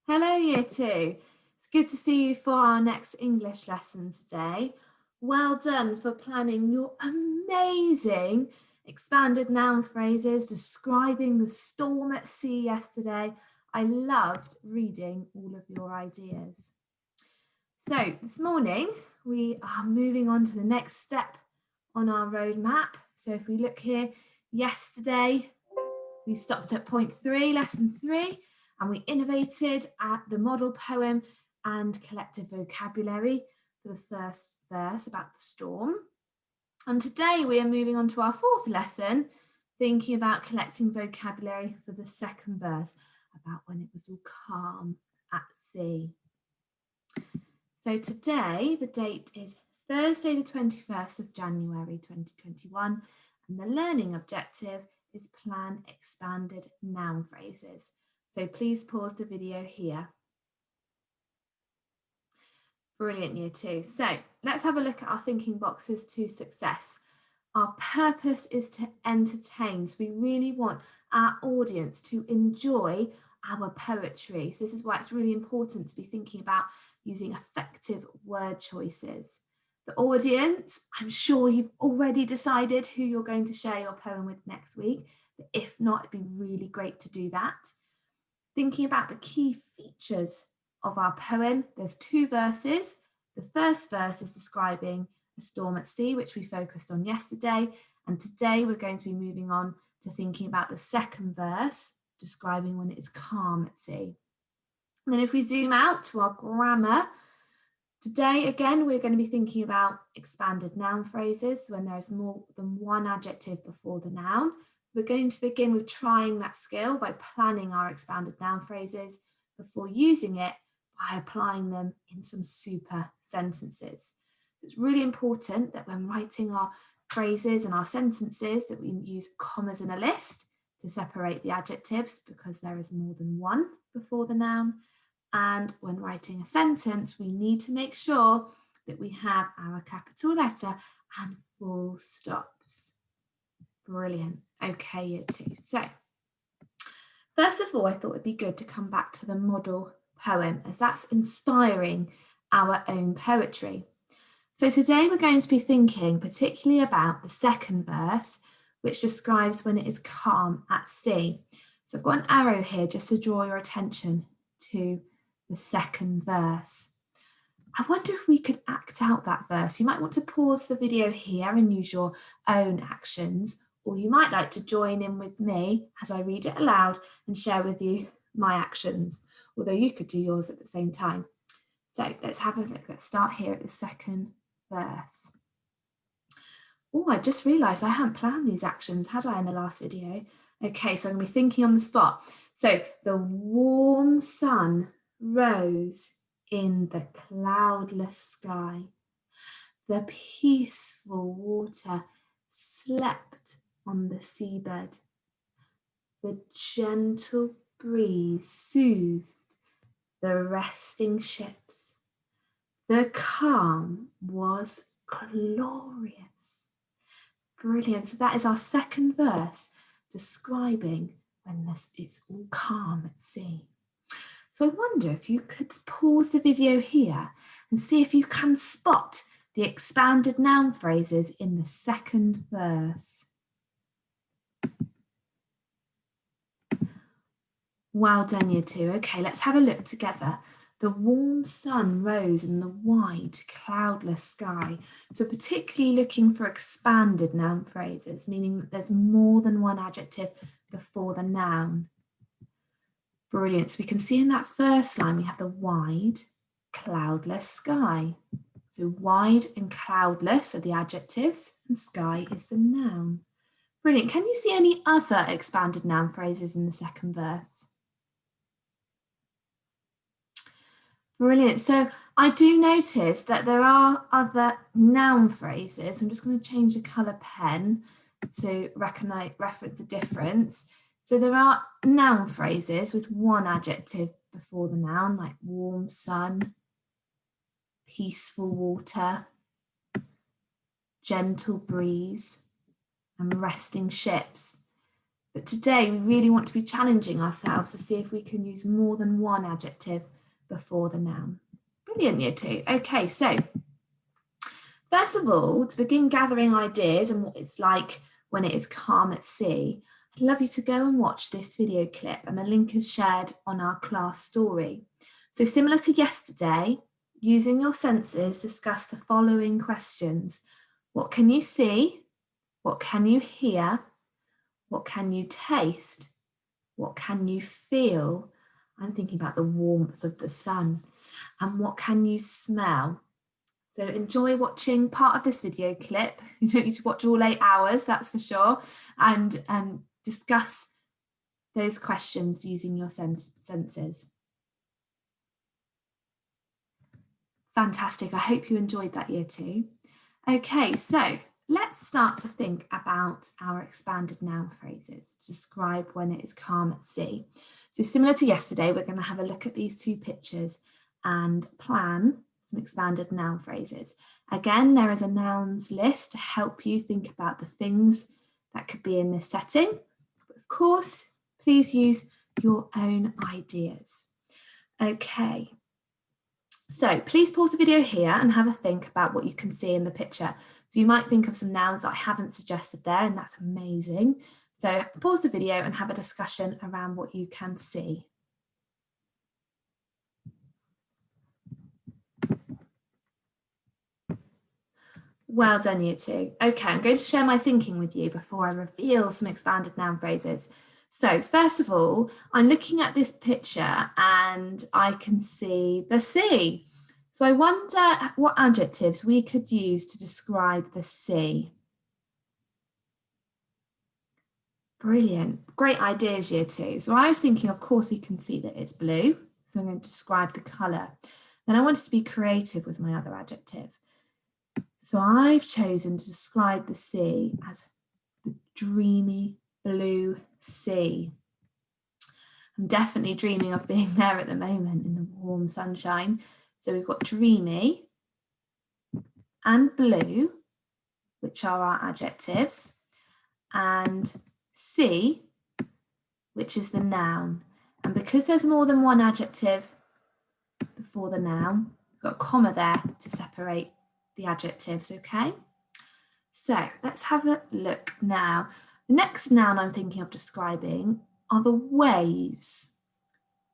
Hello, Year 2. It's good to see you for our next English lesson today. Well done for planning your amazing expanded noun phrases describing the storm at sea yesterday. I loved reading all of your ideas. So this morning, we are moving on to the next step on our roadmap. So if we look here, yesterday, we stopped at point 3, lesson 3, and we innovated at the model poem and collective vocabulary for the first verse about the storm. And today we are moving on to our fourth lesson, thinking about collecting vocabulary for the second verse, about when it was all calm at sea. So today the date is Thursday the 21st of January 2021, and the learning objective is plan expanded noun phrases. So please pause the video here. Brilliant, Year 2. So let's have a look at our thinking boxes to success. Our purpose is to entertain. So we really want our audience to enjoy our poetry. So this is why it's really important to be thinking about using effective word choices. The audience, I'm sure you've already decided who you're going to share your poem with next week, but if not, it'd be really great to do that. Thinking about the key features of our poem, there's 2 verses. The first verse is describing a storm at sea, which we focused on yesterday, and today we're going to be moving on to thinking about the second verse, describing when it is calm at sea. And then if we zoom out to our grammar, today, again, we're going to be thinking about expanded noun phrases when there is more than one adjective before the noun. We're going to begin with trying that skill by planning our expanded noun phrases before using it by applying them in some super sentences. So it's really important that when writing our phrases and our sentences that we use commas in a list to separate the adjectives because there is more than one before the noun. And when writing a sentence, we need to make sure that we have our capital letter and full stops. Brilliant. Okay, Year 2. So, first of all, I thought it'd be good to come back to the model poem as that's inspiring our own poetry. So today we're going to be thinking particularly about the second verse, which describes when it is calm at sea. So I've got an arrow here just to draw your attention to the second verse. I wonder if we could act out that verse. You might want to pause the video here and use your own actions, or you might like to join in with me as I read it aloud and share with you my actions, although you could do yours at the same time. So let's have a look. Let's start here at the second verse. Oh, I just realised I hadn't planned these actions, had I, in the last video? Okay, so I'm going to be thinking on the spot. So the warm sun rose in the cloudless sky. The peaceful water slept on the seabed. The gentle breeze soothed the resting ships. The calm was glorious. Brilliant. So that is our second verse describing when it's all calm at sea. So I wonder if you could pause the video here and see if you can spot the expanded noun phrases in the second verse. Well done, Year 2. Okay, let's have a look together. The warm sun rose in the wide, cloudless sky. So particularly looking for expanded noun phrases, meaning that there's more than one adjective before the noun. Brilliant. So we can see in that first line, we have the wide, cloudless sky. So wide and cloudless are the adjectives and sky is the noun. Brilliant. Can you see any other expanded noun phrases in the second verse? Brilliant. So I do notice that there are other noun phrases. I'm just going to change the colour pen to reference the difference. So there are noun phrases with one adjective before the noun, like warm sun, peaceful water, gentle breeze, and resting ships. But today we really want to be challenging ourselves to see if we can use more than one adjective before the noun. Brilliant, year 2. Okay, so first of all, to begin gathering ideas and what it's like when it is calm at sea, I'd love you to go and watch this video clip, and the link is shared on our class story. So similar to yesterday, using your senses, discuss the following questions. What can you see? What can you hear? What can you taste? What can you feel? I'm thinking about the warmth of the sun. And what can you smell? So enjoy watching part of this video clip. You don't need to watch all 8 hours, that's for sure. And discuss those questions using your senses. Fantastic, I hope you enjoyed that, year 2. Okay, so let's start to think about our expanded noun phrases to describe when it is calm at sea. So similar to yesterday, we're going to have a look at these 2 pictures and plan some expanded noun phrases. Again, there is a nouns list to help you think about the things that could be in this setting. But of course, please use your own ideas. Okay. So please pause the video here and have a think about what you can see in the picture. So you might think of some nouns that I haven't suggested there, and that's amazing. So pause the video and have a discussion around what you can see. Well done, year 2. Okay, I'm going to share my thinking with you before I reveal some expanded noun phrases. So first of all, I'm looking at this picture and I can see the sea. So I wonder what adjectives we could use to describe the sea. Brilliant, great ideas, year 2. So I was thinking, of course, we can see that it's blue. So I'm going to describe the colour. Then I wanted to be creative with my other adjective. So I've chosen to describe the sea as the dreamy blue sea. I'm definitely dreaming of being there at the moment in the warm sunshine. So we've got dreamy and blue, which are our adjectives, and sea, which is the noun. And because there's more than one adjective before the noun, we've got a comma there to separate the adjectives, okay? So let's have a look now. The next noun I'm thinking of describing are the waves,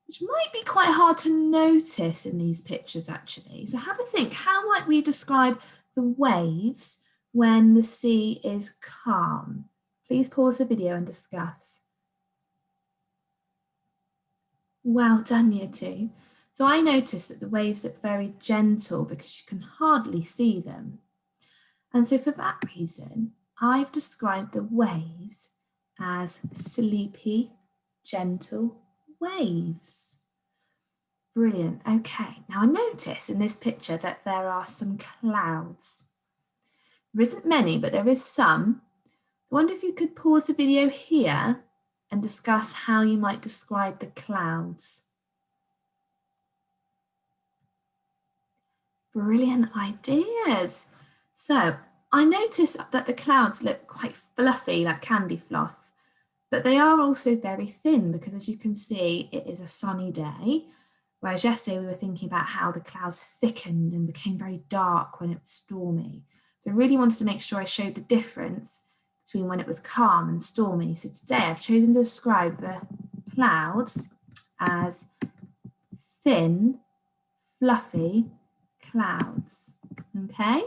which might be quite hard to notice in these pictures actually. So have a think, how might we describe the waves when the sea is calm? Please pause the video and discuss. Well done, year 2. So I noticed that the waves look very gentle because you can hardly see them. And so for that reason, I've described the waves as sleepy, gentle waves. Brilliant. Okay, now I notice in this picture that there are some clouds. There isn't many, but there is some. I wonder if you could pause the video here and discuss how you might describe the clouds. Brilliant ideas. So I notice that the clouds look quite fluffy, like candy floss, but they are also very thin because, as you can see, it is a sunny day. Whereas yesterday we were thinking about how the clouds thickened and became very dark when it was stormy. So I really wanted to make sure I showed the difference between when it was calm and stormy. So today I've chosen to describe the clouds as thin, fluffy clouds. Okay,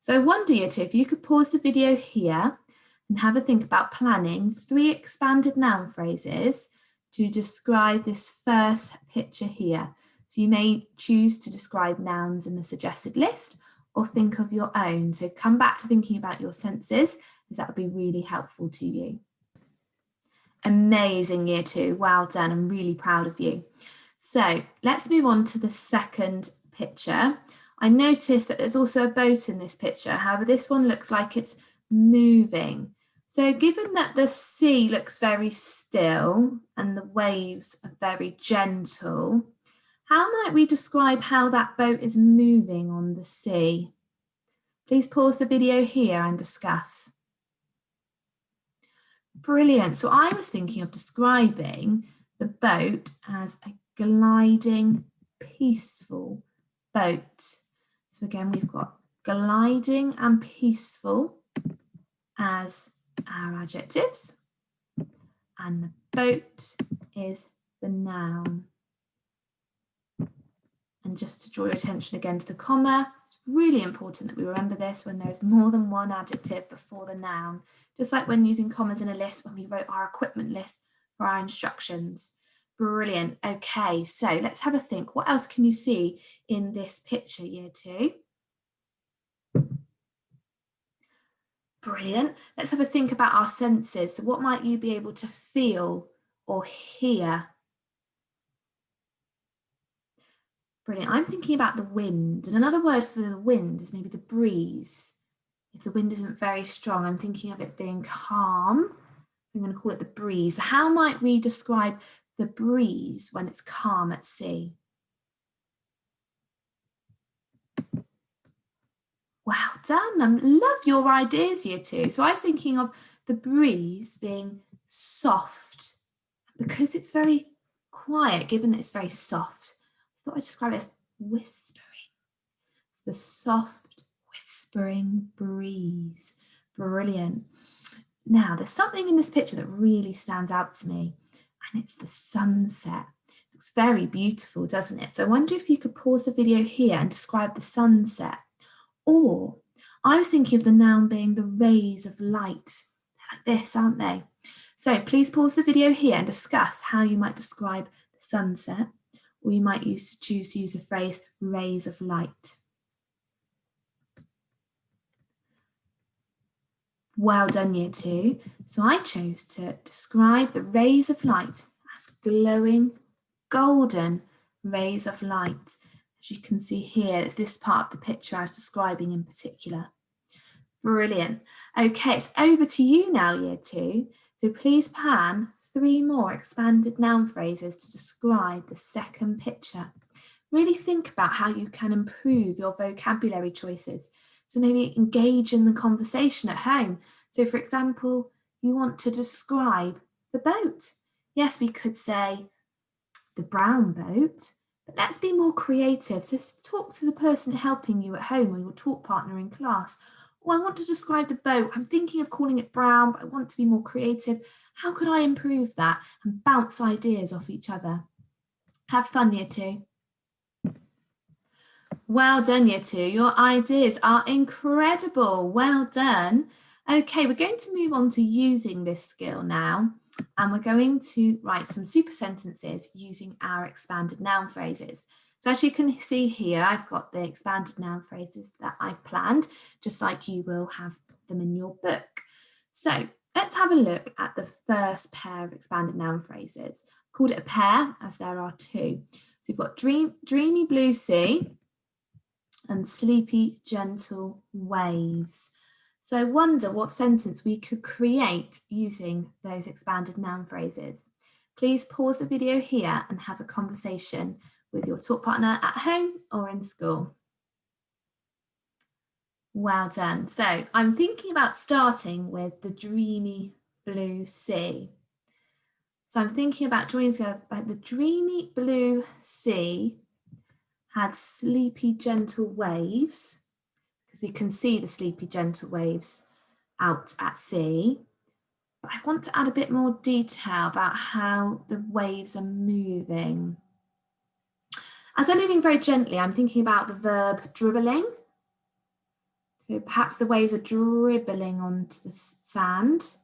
so I wonder, year 2, if you could pause the video here and have a think about planning 3 expanded noun phrases to describe this first picture here. So you may choose to describe nouns in the suggested list or think of your own. So come back to thinking about your senses, as that would be really helpful to you. Amazing, year 2. Well done. I'm really proud of you. So let's move on to the second picture. I noticed that there's also a boat in this picture. However, this one looks like it's moving. So given that the sea looks very still and the waves are very gentle, how might we describe how that boat is moving on the sea? Please pause the video here and discuss. Brilliant. So I was thinking of describing the boat as a gliding, peaceful boat. So again, we've got gliding and peaceful as our adjectives, and the boat is the noun. And just to draw your attention again to the comma, it's really important that we remember this when there is more than one adjective before the noun, just like when using commas in a list when we wrote our equipment list for our instructions. Brilliant. Okay, so let's have a think. What else can you see in this picture, year 2? Brilliant. Let's have a think about our senses. So what might you be able to feel or hear? Brilliant. I'm thinking about the wind, and another word for the wind is maybe the breeze. If the wind isn't very strong, I'm thinking of it being calm. I'm going to call it the breeze. How might we describe the breeze when it's calm at sea? Well done. I love your ideas, year 2. So I was thinking of the breeze being soft. Because it's very quiet, given that it's very soft, I thought I'd describe it as whispering. It's the soft, whispering breeze. Brilliant. Now, there's something in this picture that really stands out to me, and it's the sunset. It looks very beautiful, doesn't it? So I wonder if you could pause the video here and describe the sunset. Or I was thinking of the noun being the rays of light. They're like this, aren't they? So please pause the video here and discuss how you might describe the sunset, or you might choose to use the phrase rays of light. Well done, year 2. So I chose to describe the rays of light as glowing, golden rays of light. As you can see here, it's this part of the picture I was describing in particular. Brilliant. Okay, it's over to you now, year 2. So please pan 3 more expanded noun phrases to describe the second picture. Really think about how you can improve your vocabulary choices. So maybe engage in the conversation at home. So for example, you want to describe the boat. Yes, we could say the brown boat, but let's be more creative. So talk to the person helping you at home or your talk partner in class. Oh, I want to describe the boat. I'm thinking of calling it brown, but I want to be more creative. How could I improve that? And bounce ideas off each other. Have fun, year 2. Well done, year 2. Your ideas are incredible. Well done. Okay, we're going to move on to using this skill now, and we're going to write some super sentences using our expanded noun phrases. So as you can see here, I've got the expanded noun phrases that I've planned, just like you will have them in your book. So let's have a look at the first pair of expanded noun phrases. I've called it a pair as there are 2. So you've got dreamy blue sea and sleepy gentle waves. So I wonder what sentence we could create using those expanded noun phrases. Please pause the video here and have a conversation with your talk partner at home or in school. Well done. So I'm thinking about starting with the dreamy blue sea. So I'm thinking about drawing together about the dreamy blue sea had sleepy gentle waves, because we can see the sleepy gentle waves out at sea. But I want to add a bit more detail about how the waves are moving. As they're moving very gently, I'm thinking about the verb dribbling. So perhaps the waves are dribbling onto the sand.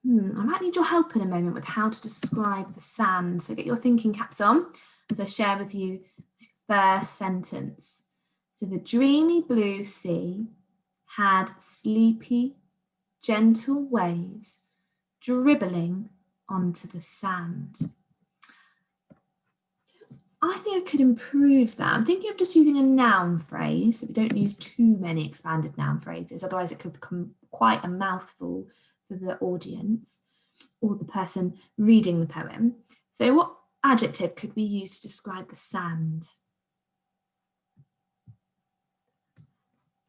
I might need your help in a moment with how to describe the sand. So get your thinking caps on as I share with you my first sentence. So the dreamy blue sea had sleepy, gentle waves dribbling onto the sand. So I think I could improve that. I'm thinking of just using a noun phrase, so we don't use too many expanded noun phrases, otherwise it could become quite a mouthful for the audience or the person reading the poem. So what adjective could we use to describe the sand?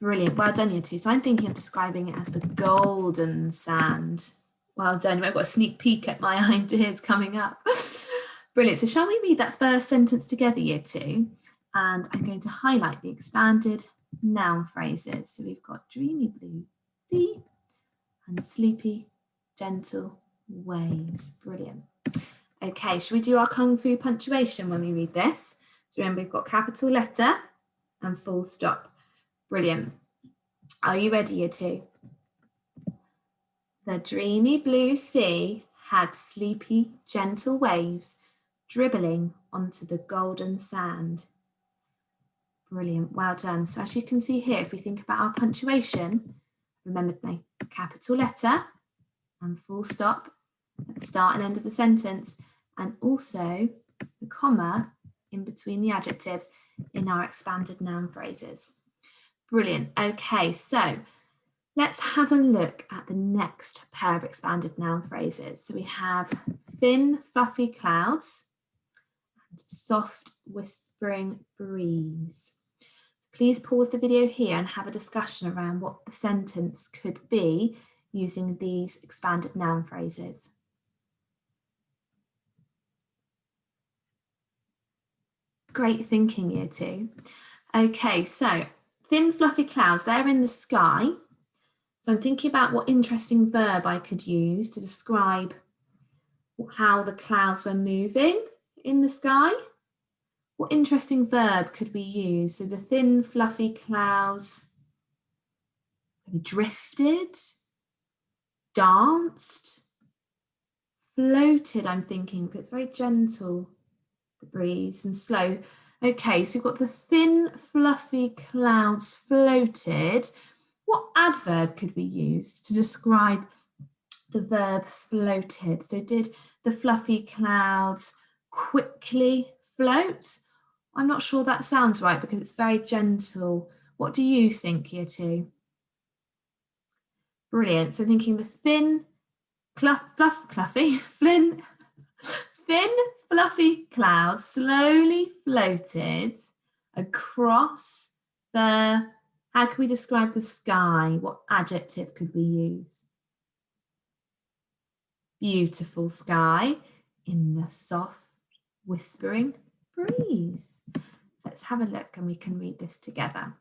Brilliant, well done, year 2. So I'm thinking of describing it as the golden sand. Well done. I've got a sneak peek at my ideas coming up. Brilliant. So shall we read that first sentence together, year 2? And I'm going to highlight the expanded noun phrases. So we've got dreamy blue sea and sleepy, gentle waves. Brilliant. Okay, should we do our Kung Fu punctuation when we read this? So remember, we've got capital letter and full stop. Brilliant. Are you ready, year 2? The dreamy blue sea had sleepy, gentle waves dribbling onto the golden sand. Brilliant, well done. So as you can see here, if we think about our punctuation, remember my capital letter and full stop at the start and end of the sentence, and also the comma in between the adjectives in our expanded noun phrases. Brilliant. Okay, so let's have a look at the next pair of expanded noun phrases. So we have thin, fluffy clouds and soft, whispering breeze. Please pause the video here and have a discussion around what the sentence could be using these expanded noun phrases. Great thinking, year 2. Okay, so thin, fluffy clouds, they're in the sky. So I'm thinking about what interesting verb I could use to describe how the clouds were moving in the sky. What interesting verb could we use? So the thin, fluffy clouds maybe drifted, danced, floated, I'm thinking, because it's very gentle, the breeze, and slow. Okay, so we've got the thin, fluffy clouds floated. What adverb could we use to describe the verb floated? So did the fluffy clouds quickly float? I'm not sure that sounds right because it's very gentle. What do you think, year 2? Brilliant. So thinking the thin, fluffy, thin, fluffy clouds slowly floated across the, how can we describe the sky? What adjective could we use? Beautiful sky in the soft, whispering breeze. So let's have a look and we can read this together.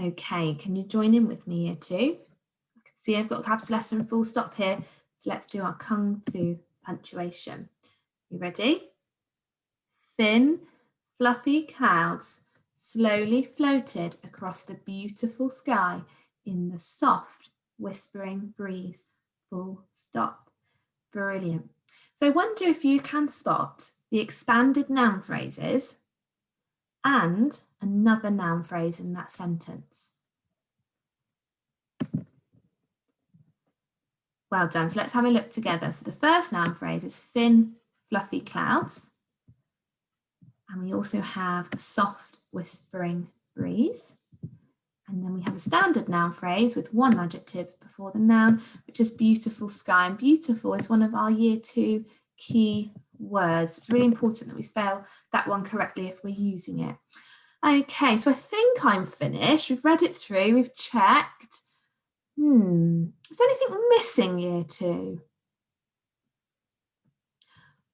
Okay, can you join in with me, year 2? I can see I've got a capital letter and full stop here. So let's do our Kung Fu punctuation. You ready? Thin, fluffy clouds slowly floated across the beautiful sky in the soft, whispering breeze. Full stop. Brilliant. So I wonder if you can spot the expanded noun phrases and another noun phrase in that sentence. Well done. So let's have a look together. So the first noun phrase is thin, fluffy clouds. And we also have a soft, whispering breeze. And then we have a standard noun phrase with one adjective before the noun, which is beautiful sky. And beautiful is one of our year 2 key words. It's really important that we spell that one correctly if we're using it. Okay, so I think I'm finished. We've read it through, we've checked. Is anything missing, year 2?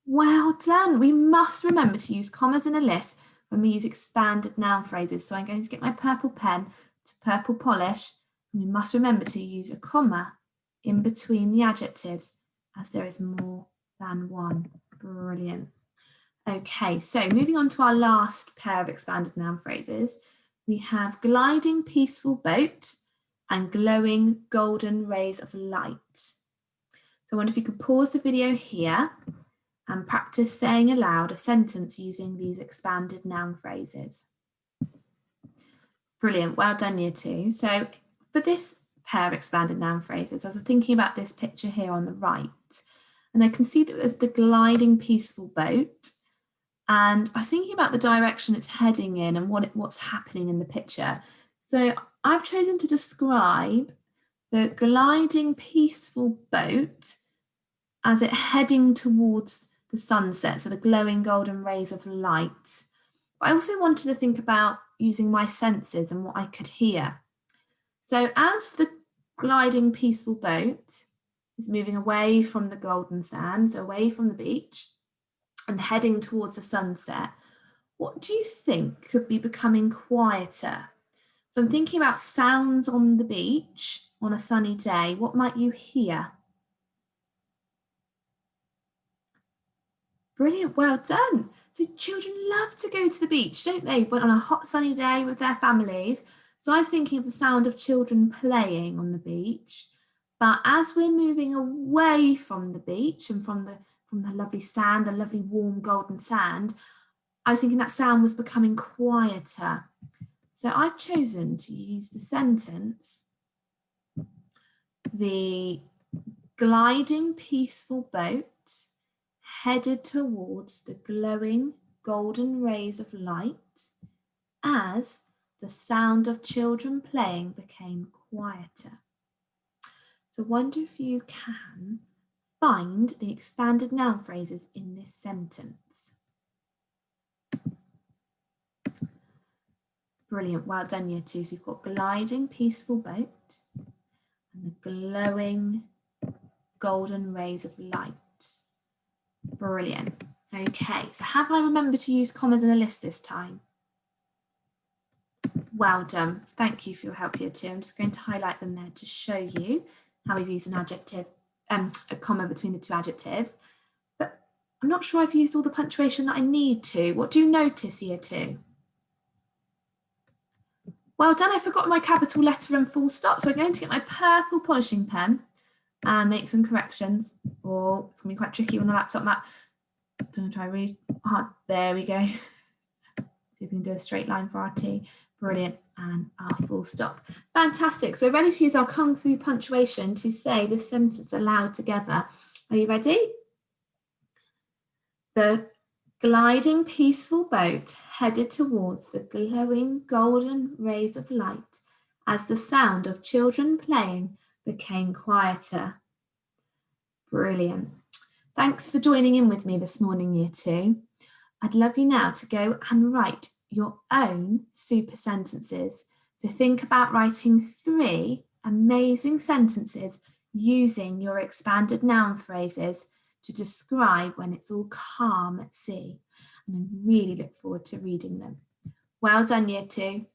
Well done. We must remember to use commas in a list when we use expanded noun phrases. So I'm going to get my purple pen to purple polish. And we must remember to use a comma in between the adjectives as there is more than one. Brilliant. Okay, so moving on to our last pair of expanded noun phrases, we have gliding peaceful boat and glowing golden rays of light. So I wonder if you could pause the video here and practice saying aloud a sentence using these expanded noun phrases. Brilliant, well done, year 2. So for this pair of expanded noun phrases, I was thinking about this picture here on the right, and I can see that there's the gliding peaceful boat, and I was thinking about the direction it's heading in and what's happening in the picture. So I've chosen to describe the gliding peaceful boat as it heading towards the sunset, so the glowing golden rays of light. But I also wanted to think about using my senses and what I could hear. So as the gliding peaceful boat is moving away from the golden sands, away from the beach, and heading towards the sunset, what do you think could be becoming quieter? So I'm thinking about sounds on the beach on a sunny day. What might you hear? Brilliant, well done. So children love to go to the beach, don't they? But on a hot sunny day with their families. So I was thinking of the sound of children playing on the beach. But as we're moving away from the beach and from the lovely sand, the lovely warm golden sand, I was thinking that sound was becoming quieter. So I've chosen to use the sentence, the gliding peaceful boat headed towards the glowing golden rays of light as the sound of children playing became quieter. So I wonder if you can find the expanded noun phrases in this sentence. Brilliant, well done year 2. So we've got gliding peaceful boat and the glowing golden rays of light. Brilliant. Okay, so have I remembered to use commas in a list this time? Well done. Thank you for your help here too. I'm just going to highlight them there to show you how we've used an adjective, a comma between the two adjectives. But I'm not sure I've used all the punctuation that I need to. What do you notice here too? Well done, I forgot my capital letter and full stop. So I'm going to get my purple polishing pen and make some corrections. Oh, it's gonna be quite tricky on the laptop map. I'm gonna try really hard. There we go. See if we can do a straight line for our T. Brilliant, and our full stop. Fantastic, so we're ready to use our Kung Fu punctuation to say this sentence aloud together. Are you ready? The gliding peaceful boat headed towards the glowing golden rays of light as the sound of children playing became quieter. Brilliant. Thanks for joining in with me this morning, year 2. I'd love you now to go and write your own super sentences. So think about writing 3 amazing sentences using your expanded noun phrases to describe when it's all calm at sea. And I really look forward to reading them. Well done, year 2.